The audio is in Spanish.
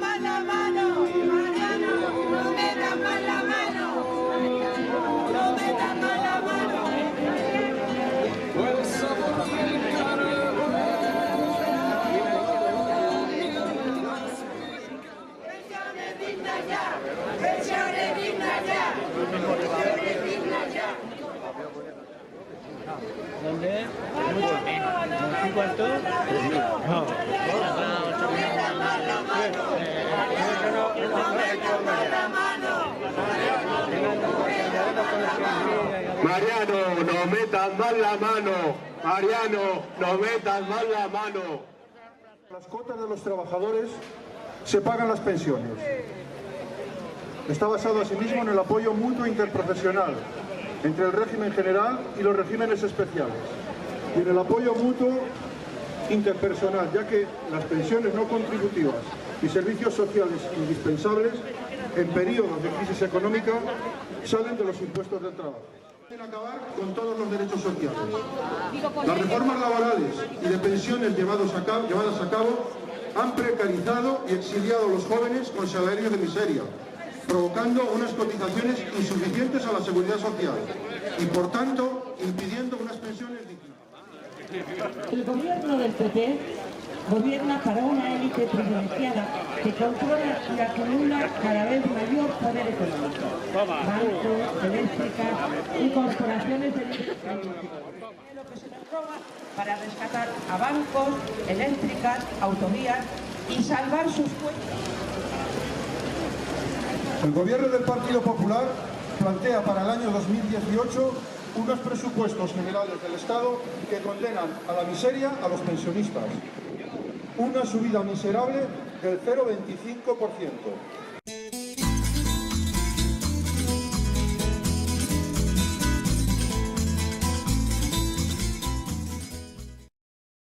más la mano, Mariano, no metas más la mano, no metas más la mano. Pensiones dignas ya, pensiones dignas ya, pensiones dignas ya. ¿Dónde? ¿No? ¿Cuánto? No. Mariano, no metas más la mano. Mariano, no metas más la mano. Las cuotas de los trabajadores se pagan las pensiones. Está basado asimismo en el apoyo mutuo interprofesional entre el régimen general y los regímenes especiales y en el apoyo mutuo interpersonal, ya que las pensiones no contributivas y servicios sociales indispensables en periodos de crisis económica salen de los impuestos del trabajo. Quieren acabar con todos los derechos sociales. Las reformas laborales y de pensiones llevadas a cabo han precarizado y exiliado a los jóvenes con salarios de miseria, provocando unas cotizaciones insuficientes a la seguridad social y, por tanto, impidiendo unas pensiones dignas. El gobierno del PP gobierna para una élite privilegiada que controla y acumula cada vez mayor poder económico. Bancos, eléctricas y corporaciones de lo que se les roba para rescatar a bancos, eléctricas, autovías y salvar sus cuentas. El gobierno del Partido Popular plantea para el año 2018 unos presupuestos generales del Estado que condenan a la miseria a los pensionistas. Una subida miserable del 0,25%.